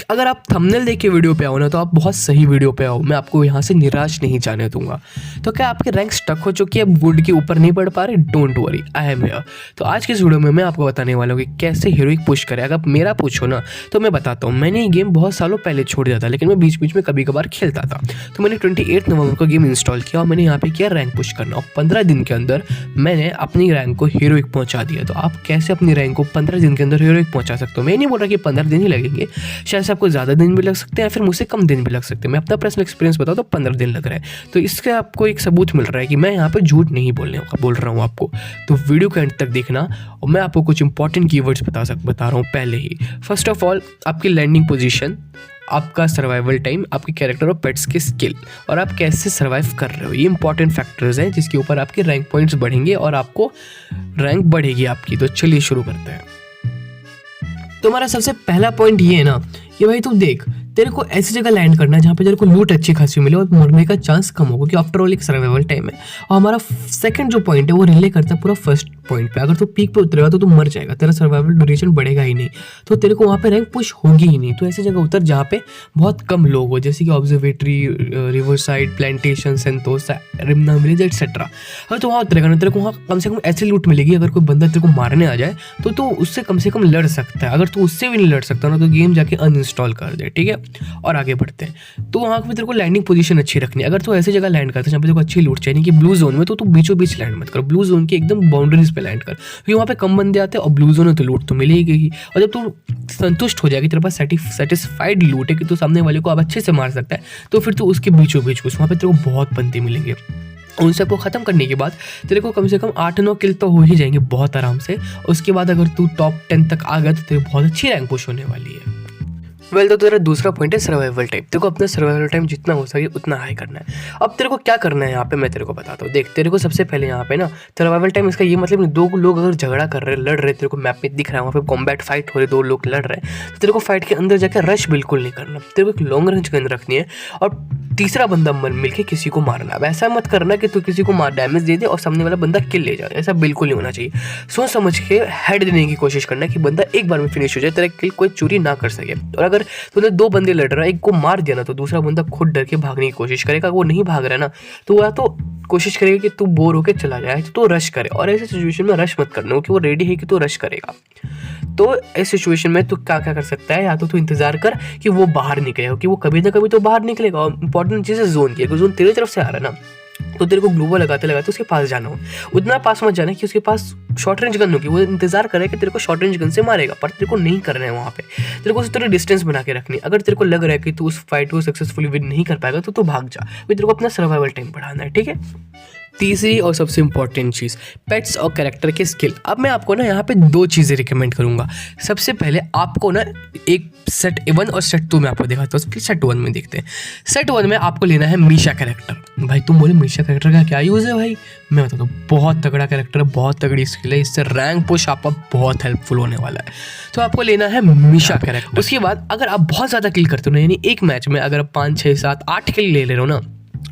अगर आप थंबनेल देख के वीडियो पे आओ ना तो आप बहुत सही वीडियो पे आओ, मैं आपको यहाँ से निराश नहीं जाने दूंगा। तो क्या आपके रैंक स्टक हो चुकी है, अब वुड के ऊपर नहीं बढ़ पा रहे, don't worry, I am here. तो आज के इस वीडियो में मैं आपको बताने वाला हूँ कि कैसे हीरोइक पुश करें। अगर मेरा पूछो ना तो मैं बताता हूँ, मैंने ये गेम बहुत सालों पहले छोड़ दिया था, लेकिन मैं बीच बीच में कभी कभार खेलता था। तो मैंने 28 नवंबर को गेम इंस्टॉल किया और मैंने यहाँ पे किया रैंक पुश करना, और 15 दिन के अंदर मैंने अपनी रैंक को हीरोइक पहुँचा दिया। तो आप कैसे अपनी रैंक को 15 दिन के अंदर हीरोइक पहुँचा सकते हो? मैं नहीं बोल रहा कि 15 दिन ही लगेंगे, शायद से आपको ज़्यादा दिन भी लग सकते हैं या फिर मुझसे कम दिन भी लग सकते हैं। मैं अपना पर्सनल एक्सपीरियंस बताऊँ तो 15 दिन लग रहा है। तो इससे आपको एक सबूत मिल रहा है कि मैं यहाँ पे झूठ नहीं बोल रहा हूँ आपको। तो वीडियो के अंत तक देखना और मैं आपको कुछ इंपॉर्टेंट कीवर्ड्स बता रहा हूँ पहले ही। फर्स्ट ऑफ ऑल, आपकी लैंडिंग पोजीशन, आपका सर्वाइवल टाइम, आपके कैरेक्टर और पेट्स की स्किल, और आप कैसे सर्वाइव कर रहे हो, ये इंपॉर्टेंट फैक्टर्स हैं जिसके ऊपर आपके रैंक पॉइंट्स बढ़ेंगे और आपको रैंक बढ़ेगी आपकी। तो चलिए शुरू करते हैं। तो हमारा सबसे पहला पॉइंट ये है ना कि भाई तू देख, तेरे को ऐसी जगह लैंड करना है जहाँ पे तेरे को लूट अच्छी खासी मिले और मरने का चांस कम हो, क्योंकि आफ्टर ऑल एक सर्वाइवल टाइम है। और हमारा सेकंड जो पॉइंट है वो रिले करता है पूरा फर्स्ट पॉइंट पे। अगर तू पीक पे उतरेगा तो तू मर जाएगा, तेरा सर्वाइवल ड्यूरेशन बढ़ेगा ही नहीं, तो तेरे को वहाँ पे रैंक पुश होगी ही नहीं। तो ऐसी जगह उतर जहाँ पे बहुत कम लोग हो, जैसे कि observatory, river side, plantation, Sentosa, रिमना विलेज एक्सेट्रा। अगर तो वहाँ उतरेगा ना, तेरे को वहाँ कम से कम ऐसी लूट मिलेगी, अगर कोई बंदा तेरे को मारने आ जाए तो तू उससे कम से कम लड़ सकता है। अगर तू उससे भी नहीं लड़ सकता ना तो गेम जाके अनइंस्टॉल कर दे, ठीक है। और आगे बढ़ते हैं। तो वहाँ पे तेरे को लैंडिंग पोजीशन अच्छी रखनी है। अगर तू ऐसी जगह लैंड करता है जहाँ पे तेरे को अच्छी लूट चाहिए कि ब्लू जोन में, तो तू बीचों बीच लैंड मत कर, ब्लू जोन के एकदम बाउंड्रीज पे लैंड कर, क्योंकि वहाँ पे कम बंदे आते हैं और ब्लू जोन में तो लूट तो मिलेगी ही। और जब तू संतुष्ट हो जाएगी, तेरे पास सेटिस्फाइड लूट है कि तू सामने वाले को अब अच्छे से मार सकता है, तो फिर तू उसके बीचों बीच घुस, वहाँ पे तेरे को बहुत बंदे मिलेंगे। उन सबको ख़त्म करने के बाद तेरे को कम से कम 8-9 किल तो हो ही जाएंगे बहुत आराम से। उसके बाद अगर तू टॉप 10 तक आ गया तो तेरे बहुत अच्छी रैंक पुश होने वाली है। तो तेरा दूसरा पॉइंट है सर्वाइवल टाइम। तेरे को अपना सर्वाइवल टाइम जितना हो सके उतना हाई करना है। अब तेरे को क्या करना है यहाँ पे मैं तेरे को बताता हूँ। देख, तेरे को सबसे पहले यहाँ पे ना सर्वाइवल टाइम, इसका ये मतलब नहीं, दो लोग अगर झगड़ा कर रहे हैं, लड़ रहे, तेरे को मैप में दिख रहा है वहाँ पे कॉम्बैट फाइट हो रही, दो लोग लड़ रहे हैं, तो तेरे को फाइट के अंदर जाकर रश बिल्कुल नहीं करना। तेरे को एक लॉन्ग रेंज गन रखनी है और तीसरा बंदा मिल के किसी को मारना। अब ऐसा मत करना कि तू किसी को डैमेज दे दे और सामने वाला बंदा किल ले जाए, ऐसा बिल्कुल नहीं होना चाहिए। सोच समझ के हेड देने की कोशिश करना कि बंदा एक बार में फिनिश हो जाए, तेरा किल कोई चोरी ना कर सके। और अगर तूने दो बंदे लड़ रहा है, एक को मार दिया ना तो दूसरा बंदा खुद डर के भागने की कोशिश करेगा। वो नहीं भाग रहा है ना तो वह तो कोशिश करेगा कि तू बोर होकर चला जाए, तो रश करे। और ऐसे सिचुएशन में रश मत करना कि वो रेडी है कि तू रश करेगा। तो इस सिचुएशन में तू क्या क्या कर सकता है, या तो तू इंतजार कर कि वो बाहर निकलेगा, कि वो कभी ना कभी तो बाहर निकलेगा। और इंपॉर्टेंट चीज़ है जोन की, अगर जोन तेरी तरफ से आ रहा है ना तो तेरे को ग्लूवल लगाते लगाते उसके पास जाना हो। उतना पास मत जाना कि उसके पास शॉर्ट रेंज गन होगी, वो इंतजार करे कि तेरे को शॉर्ट रेंज गन से मारेगा, पर तेरे को नहीं करना है। वहाँ पे तेरे को उस तरह डिस्टेंस बना के रखनी है। अगर तेरे को लग रहा है कि तू उस फाइट को सक्सेसफुली विन नहीं कर पाएगा तो तू भाग जा, फिर तेरे को अपना सर्वाइवल टाइम बढ़ाना है, ठीक है। तीसरी और सबसे इंपॉर्टेंट चीज़, पेट्स और कैरेक्टर के स्किल। अब मैं आपको ना यहाँ पे दो चीज़ें रिकमेंड करूँगा। सबसे पहले आपको ना एक सेट 1 और सेट 2 में आपको दिखाता हूँ, फिर सेट 1 में देखते हैं। सेट 1 में आपको लेना है मीशा कैरेक्टर। भाई तुम बोले मीशा कैरेक्टर का क्या यूज़ है भाई, मैं बताता हूँ, बहुत तगड़ा कैरेक्टर है, बहुत तगड़ी स्किल है, इससे रैंक पुश आपका बहुत हेल्पफुल होने वाला है। तो आपको लेना है मीशा कैरेक्टर। उसके बाद अगर आप बहुत ज़्यादा किल करते हो ना, यानी एक मैच में अगर आप 5, 6, 7, 8 किल ले रहे हो ना,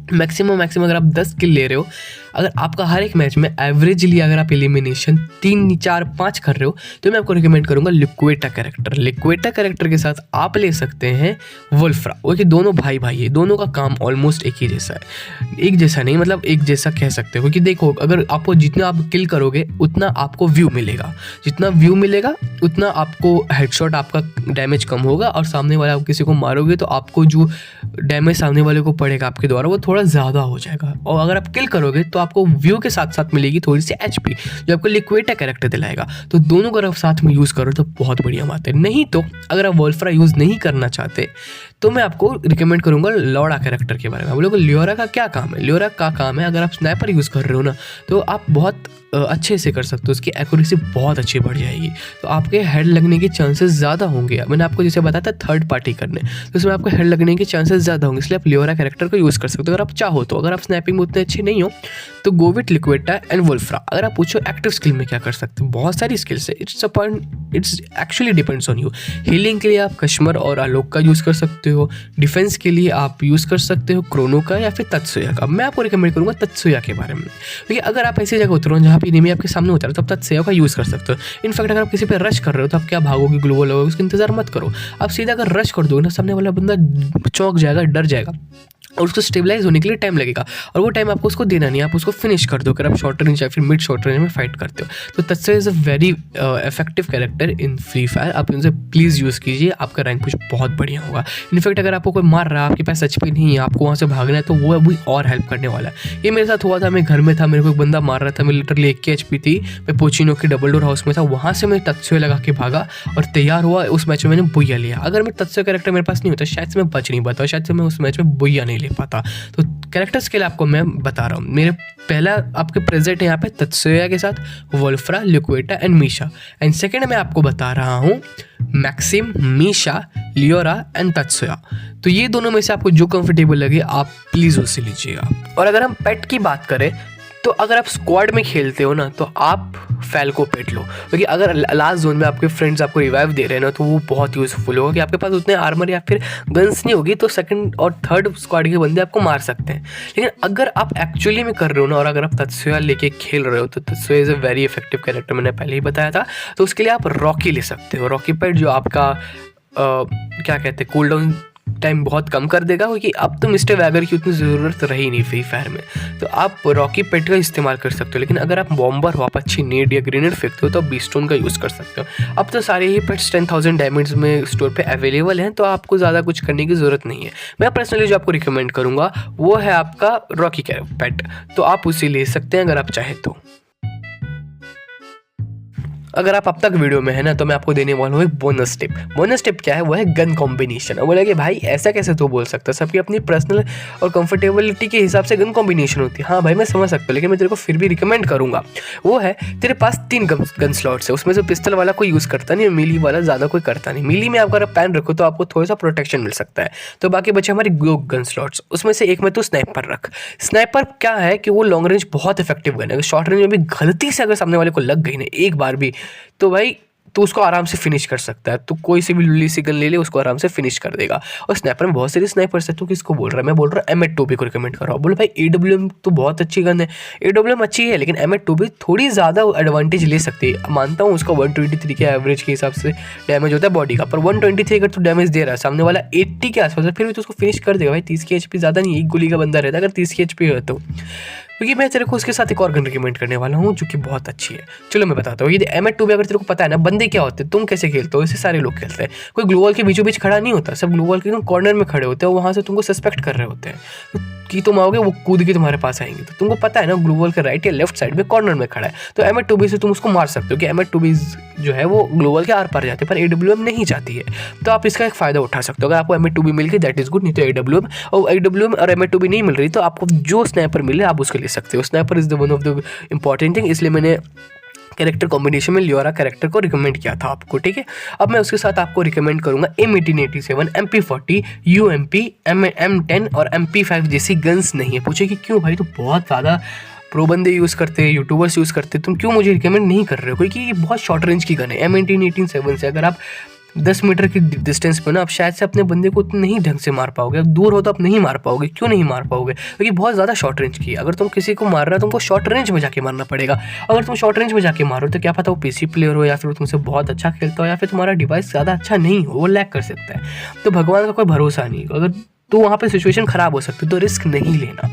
मैक्सिमम अगर आप 10 किल ले रहे हो, अगर आपका हर एक मैच में एवरेजली अगर आप एलिमिनेशन 3, 4, 5 कर रहे हो, तो मैं आपको रिकमेंड करूंगा लिक्वेटा कैरेक्टर। लिक्वेटा कैरेक्टर के साथ आप ले सकते हैं वुल्फ्रा। वो कि दोनों भाई है, दोनों का काम ऑलमोस्ट एक ही जैसा है, एक जैसा नहीं मतलब एक जैसा कह सकते हो। क्योंकि देखो, अगर आपको जितना आप किल करोगे उतना आपको व्यू मिलेगा, जितना व्यू मिलेगा उतना आपको हेडशॉट, आपका डैमेज कम होगा, और सामने वाला आप किसी को मारोगे तो आपको जो डैमेज सामने वाले को पड़ेगा आपके द्वारा वो थोड़ा ज़्यादा हो जाएगा। और अगर आप किल करोगे तो आपको व्यू के साथ साथ मिलेगी थोड़ी सी एचपी, जो आपको लिक्विड कैरेक्टर दिलाएगा। तो दोनों को अगर आप साथ में यूज़ करो तो बहुत बढ़िया बात है। नहीं तो अगर आप वोल्फ्रा यूज़ नहीं करना चाहते तो मैं आपको रिकमेंड करूंगा लौड़ा कैरेक्टर के बारे में। आप लोगों को लियोरा का क्या काम है, लियोरा का काम है अगर आप स्नाइपर यूज़ कर रहे हो ना तो आप बहुत अच्छे से कर सकते हो, उसकी एक्यूरेसी बहुत अच्छी बढ़ जाएगी, तो आपके हेड लगने के चांसेस ज़्यादा होंगे। मैंने आपको जैसे बताया था थर्ड पार्टी करने, तो उसमें आपको हेड लगने के चांसेस ज़्यादा होंगे, इसलिए आप लियोरा कैरेक्टर को यूज़ कर सकते हो अगर आप चाहो तो। अगर आप स्नैपिंग में उतने अच्छे नहीं हो तो गो विथ लिक्विटा एंड वोल्फ्रा। अगर आप पूछो एक्टिव स्किल में क्या कर सकते हो, बहुत सारी स्किल्स है, it's actually depends on you. Healing के लिए आप कश्मर और आलोक का यूज़ कर सकते सकते हो, डिफेंस के लिए आप यूज़ कर सकते हो क्रोनो का या फिर तत्सुया का। मैं आपको रिकमेंड करूँगा तत्सुया के बारे में, क्योंकि अगर आप ऐसी जगह उतरो जहाँ पे एनिमी आपके सामने उतरा तो आप तत्सुया का यूज़ कर सकते हो। इनफैक्ट अगर आप किसी पे रश कर रहे हो तो आप क्या भागोगे, ग्लोबल होगा, उसका इंतजार मत करो। आप सीधा अगर रश कर दोगे ना, सामने वाला बंदा चौंक जाएगा, डर जाएगा और उसको स्टेबलाइज होने के लिए टाइम लगेगा, और वो टाइम आपको उसको देना नहीं है, आप उसको फिनिश कर दो अगर आप शॉर्ट रेंज या फिर मिड शॉर्ट रेंज में फाइट करते हो। तो Tatsuya is a very effective character in Free Fire. आप उनसे प्लीज़ यूज़ कीजिए, आपका रैंक पुश बहुत बढ़िया होगा। इनफैक्ट अगर आपको कोई मार रहा है, आपके पास एचपी नहीं है, आपको वहाँ से भागना है, तो वो अभी और हेल्प करने वाला है। ये मेरे साथ हुआ था, मैं घर में था, मेरे को एक बंदा मार रहा था, मैं लिटरली 1 एचपी थी, मैं पोचिनो के डबल डोर हाउस में था, वहाँ से मैं तत्सुया लगा के भागा और तैयार हुआ। उस मैच में मैंने बुया लिया। अगर मैं तत्सुया कैरेक्टर मेरे पास नहीं होता, शायद से मैं बच नहीं पाता, शायद से मैं उस मैच में बुया नहीं ले पाता। तो कैरेक्टर्स के लिए आपको मैं बता रहा हूँ। मेरे पहला आपके प्रेजेंट है यहाँ पे तत्सुया के साथ वोल्फ्रा, लिक्विटा एंड मीशा, एंड सेकंड मैं आपको बता रहा हूँ मैक्सिम, मीशा, लियोरा एंड तत्सुया। तो ये दोनों में से आपको जो कंफर्टेबल लगे आप प्लीज़ उससे लीजिएगा। और अगर हम पेट की बात करें तो अगर आप स्क्वाड में खेलते हो ना, तो आप फैल्को पेट लो, क्योंकि अगर लास्ट जोन में आपके फ्रेंड्स आपको रिवाइव दे रहे हैं ना, तो वो बहुत यूज़फुल होगा कि आपके पास उतने आर्मर या फिर गन्स नहीं होगी, तो सेकंड और थर्ड स्क्वाड के बंदे आपको मार सकते हैं। लेकिन अगर आप एक्चुअली में कर रहे हो ना, और अगर आप तत्सुया लेके खेल रहे हो, तो Tatsuya is a very effective character, मैंने पहले ही बताया था। तो उसके लिए आप रॉकी ले सकते हो। रॉकी पेट जो आपका क्या कहते हैं, कूल डाउन टाइम बहुत कम कर देगा, क्योंकि अब तो मिस्टर वैगर की उतनी ज़रूरत रही नहीं फ्री फायर में, तो आप रॉकी पेट का इस्तेमाल कर सकते हो। लेकिन अगर आप बॉम्बर हो, आप अच्छी नेड या ग्रेनेड फेंकते हो, तो आप बीस्टोन का यूज़ कर सकते हो। अब तो सारे ही पेट्स 10,000 डायमंड्स में स्टोर पे अवेलेबल हैं, तो आपको ज़्यादा कुछ करने की ज़रूरत नहीं है। मैं पर्सनली जो आपको रिकमेंड करूँगा वो है आपका रॉकी पेट, तो आप उसे ले सकते हैं अगर आप चाहें तो। अगर आप अब तक वीडियो में है ना, तो मैं आपको देने वाला हूँ एक बोनस टिप। बोनस टिप क्या है, वो है गन कॉम्बिनेशन। बोला कि भाई ऐसा कैसे तू बोल सकता है, सबकी अपनी पर्सनल और कंफर्टेबिलिटी के हिसाब से गन कॉम्बिनेशन होती है। हाँ भाई मैं समझ सकता हूँ, लेकिन मैं तेरे को फिर भी रिकमेंड करूँगा। वो है तेरे पास 3 गन स्लॉट्स है, उसमें से पिस्टल वाला कोई यूज़ करता नहीं, मिली वाला ज़्यादा कोई करता नहीं। मिली में अगर आप पैन रखो तो आपको थोड़ा सा प्रोटेक्शन मिल सकता है। तो बाकी बचे हमारे गन स्लॉट्स, उसमें से एक में तो स्नाइपर रख। स्नाइपर क्या है कि वो लॉन्ग रेंज बहुत इफेक्टिव गन है। शॉर्ट रेंज में भी गलती से अगर सामने वाले को लग गई ना एक बार भी, तो भाई तो उसको आराम से फिनिश कर सकता है। तो कोई सी भी लुल्ली सी गन ले ले, उसको आराम से फिनिश कर देगा। और स्नाइपर में बहुत सारी स्नाइपर्स है। तो किसको बोल रहा है, मैं बोल रहा हूँ M8 को रिकमेंड कर रहा हूँ। बोले भाई AWM तो बहुत अच्छी गन है, AWM अच्छी है, लेकिन M8 थोड़ी ज़्यादा एडवांटेज ले सकती है। मानता हूँ उसका 123 के एवरेज के हिसाब से डैमेज होता है बॉडी का, पर 123 अगर तो डैमेज दे रहा है, सामने वाला 80 के आसपास है, फिर भी तो उसको फिनिश कर देगा भाई। 30 की HP ज़्यादा नहीं, एक गोली का बंदा रहता है अगर 30 की HP है तो। क्योंकि मैं तेरे को उसके साथ एक और गन रिकमेंड करने वाला हूँ जो कि बहुत अच्छी है। चलो मैं बताता हूँ। ये M8 अगर तेरे को पता है ना बंदे क्या होते हैं, तुम कैसे खेलते हो, ऐसे सारे लोग खेलते हैं। कोई ग्लोबल के बीचों बीच खड़ा नहीं होता, सब ग्लोबल के कॉर्नर में खड़े होते हैं, वहाँ से तुमको सस्पेक्ट कर रहे होते हैं कि तुम आओगे, वो कूद के तुम्हारे पास आएंगे। तो तुमको पता है ना ग्लोबल के राइट या लेफ्ट साइड में कॉर्नर में खड़ा है, तो M8 से तुम उसको मार सकते हो कि M8 जो है वो ग्लोबल के आर पार जाते हैं, पर AWM नहीं जाती है। तो आप इसका एक फ़ायदा उठा सकते हो। अगर आपको M8 मिल गई दैट इज़ गुड, नहीं तो AWM और AWM और M8 नहीं मिल रही तो आपको जो स्नाइपर मिले आप उसको ले सकते हो। Sniper is the one of the important thing, इसलिए मैंने कैरेक्टर कॉम्बिनेशन में लियोरा कैरेक्टर को रिकमेंड किया था आपको, ठीक है। अब मैं उसके साथ आपको रिकमेंड करूंगा M1887, MP40, UMP, M10 और MP5 जैसी गन्स नहीं है। पूछे कि क्यों भाई, तो बहुत ज़्यादा प्रो बंदे यूज़ करते हैं, यूट्यूबर्स यूज़ करते हैं, तुम क्यों मुझे रिकमेंड नहीं कर रहे हो? क्योंकि ये बहुत शॉर्ट रेंज की गन है। M1887 से अगर आप 10 मीटर की डिस्टेंस पे ना आप शायद से अपने बंदे को नहीं ढंग से मार पाओगे। दूर हो तो आप नहीं मार पाओगे। क्यों नहीं मार पाओगे? क्योंकि बहुत ज़्यादा शॉर्ट रेंज की है। अगर तुम किसी को मार रहा हो तुमको शॉर्ट रेंज में जाके मारना पड़ेगा। अगर तुम शॉर्ट रेंज में जाके मारो तो क्या पता वो PC प्लेयर हो या फिर तुमसे बहुत अच्छा खेलता हो या फिर तुम्हारा डिवाइस ज़्यादा अच्छा नहीं हो, वो लैग कर सकता है। तो भगवान का कोई भरोसा नहीं, अगर तो वहाँ पे सिचुएशन ख़राब हो सकती है, तो रिस्क नहीं लेना।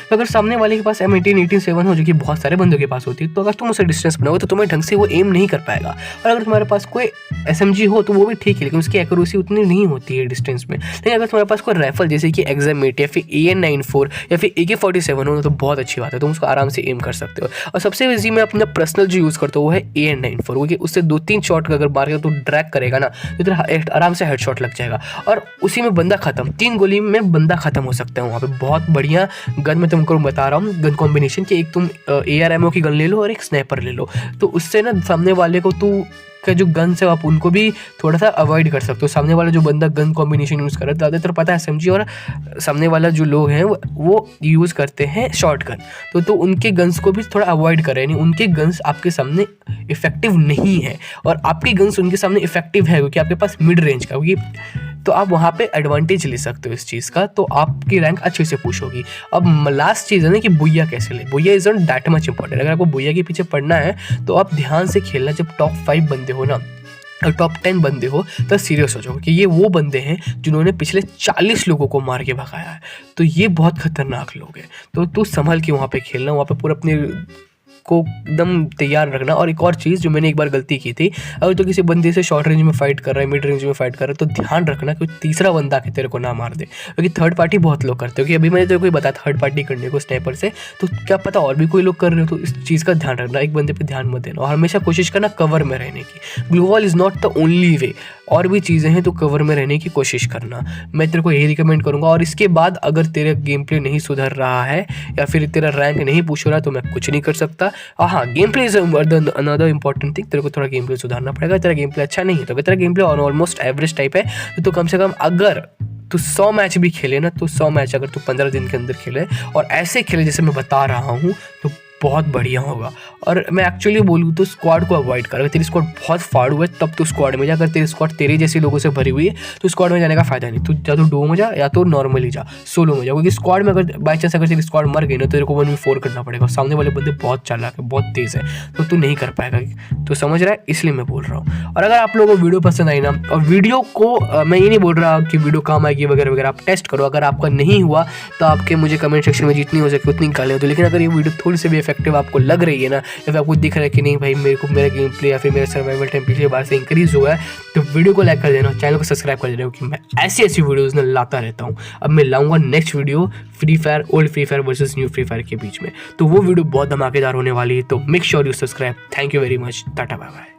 तो अगर सामने वाले के पास M1887 हो जो कि बहुत सारे बंदों के पास होती है, तो अगर तुम उसे डिस्टेंस बनाओगे तो तुम्हें ढंग से वो एम नहीं कर पाएगा। और अगर तुम्हारे पास कोई SMG हो तो वो भी ठीक है, लेकिन उसकी एक्यूरेसी उतनी नहीं होती है डिस्टेंस में। लेकिन अगर तुम्हारे पास कोई राइफल जैसे कि XM8 या फिर AN94 या फिर AK47 हो तो बहुत अच्छी बात है, तुम उसको आराम से एम कर सकते हो। और सबसे ईजी मैं अपना पर्सनल जो यूज़ करता हूँ वो है AN94, क्योंकि उससे 2-3 शॉट अगर मार के तो ड्रैग करेगा ना तो इधर आराम से हेडशॉट लग जाएगा और उसी में बंदा खत्म। 3 गोली में बंदा खत्म हो सकता है वहाँ पे। बहुत बढ़िया गन मैं तुमको बता रहा हूँ, गन कॉम्बिनेशन कि एक तुम AR-MO की गन ले लो और एक स्नाइपर ले लो, तो उससे ना सामने वाले को तू का जो गन्स है आप उनको भी थोड़ा सा अवॉइड कर सकते हो। सामने वाला जो बंदा गन कॉम्बिनेशन यूज़ कर रहा है, ज़्यादातर पता है SMG और सामने वाला जो लोग हैं वो यूज़ करते हैं शॉर्ट गन, तो उनके गन्स को भी थोड़ा अवॉइड करें। यानी उनके गन्स आपके सामने इफेक्टिव नहीं है और आपकी गन्स उनके सामने इफेक्टिव है क्योंकि आपके पास मिड रेंज का, क्योंकि तो आप वहाँ पे एडवांटेज ले सकते हो इस चीज़ का, तो आपकी रैंक अच्छे से पुश होगी। अब लास्ट चीज़ है ना कि बुया कैसे ले, booyah is not that much important. अगर आपको बुया के पीछे पड़ना है तो आप ध्यान से खेलना। जब टॉप 5 बंदे हो ना, टॉप 10 बंदे हो, तो सीरियस हो जाओ कि ये वो बंदे हैं जिन्होंने पिछले 40 लोगों को मार के भगाया है, तो ये बहुत खतरनाक लोग हैं। तो तू संभल के वहाँ पे खेलना, वहाँ पे पूरा अपने को एकदम तैयार रखना। और एक और चीज़ जो मैंने एक बार गलती की थी, अगर तो किसी बंदे से शॉर्ट रेंज में फाइट कर रहा है, मिड रेंज में फाइट कर रहा है, तो ध्यान रखना कि तीसरा बंदा के तेरे को ना मार दे, क्योंकि थर्ड पार्टी बहुत लोग करते हो। कि अभी मैंने तेरे को बताया थर्ड पार्टी करने को स्नाइपर से, तो क्या पता और भी कोई लोग कर रहे हो, तो इस चीज़ का ध्यान रखना, एक बंदे पर ध्यान मत देना। और हमेशा कोशिश करना कवर में रहने की। Glue wall is not the only way, और भी चीज़ें हैं, तो कवर में रहने की कोशिश करना, मैं तेरे को यही रिकमेंड करूँगा। और इसके बाद अगर तेरा गेम प्ले नहीं सुधर रहा है या फिर तेरा रैंक नहीं पुश हो रहा, तो मैं कुछ नहीं कर सकता। हाँ, game play is another important thing. तेरे को थोड़ा गेम प्ले सुधारना पड़ेगा। तेरा गेम प्ले अच्छा नहीं है तो अगर तेरा game play almost average type है, तो कम से कम अगर तू 100 मैच भी खेले ना, तो 100 मैच अगर तू 15 दिन के अंदर खेले और ऐसे खेले जैसे मैं बता रहा हूँ, तो बहुत बढ़िया होगा। और मैं एक्चुअली बोलूँ तो स्क्वाड को अवॉइड कर। अगर तेरी स्क्वाड बहुत फाड़ू है तब तो स्क्वाड में जा। अगर तेरी स्क्वाड तेरे जैसे लोगों से भरी हुई है तो स्क्वाड में जाने का फायदा नहीं। तू या तो डो में जा या तो नॉर्मली जा, सोलो में जा, क्योंकि स्क्वाड में अगर बाई चांस अगर तेरी स्क्वाड मर गई ना, तो तेरे को 1v4 करना पड़ेगा। सामने वाले बंदे बहुत चालाक है, बहुत तेज़ है, तो तू नहीं कर पाएगा। तो समझ रहा है, इसलिए मैं बोल रहा हूँ। और अगर आप लोगों को वीडियो पसंद आई ना, और वीडियो को मैं ये नहीं बोल रहा कि वीडियो काम आएगी वगैरह वगैरह, आप टेस्ट करो। अगर आपका नहीं हुआ तो आपके मुझे कमेंट सेक्शन में जितनी हो सके उतनी गालियाँ दो। लेकिन अगर ये वीडियो थोड़ी सी भी इफेक्टिव आपको लग रही है ना, या फिर आपको दिख रहा है कि नहीं भाई मेरे को मेरा गेम प्ले या फिर मेरा सर्वाइवल टाइम पिछली बार से इंक्रीज हुआ है, तो वीडियो को लाइक कर देना, चैनल को सब्सक्राइब कर देना, क्योंकि मैं ऐसी वीडियोस ना लाता रहता हूँ। अब मैं लाऊंगा next video free fire, old free fire versus new free fire के बीच में, तो वो वीडियो बहुत धमाकेदार होने वाली है। तो make sure you subscribe. Thank you very much, tata bye bye.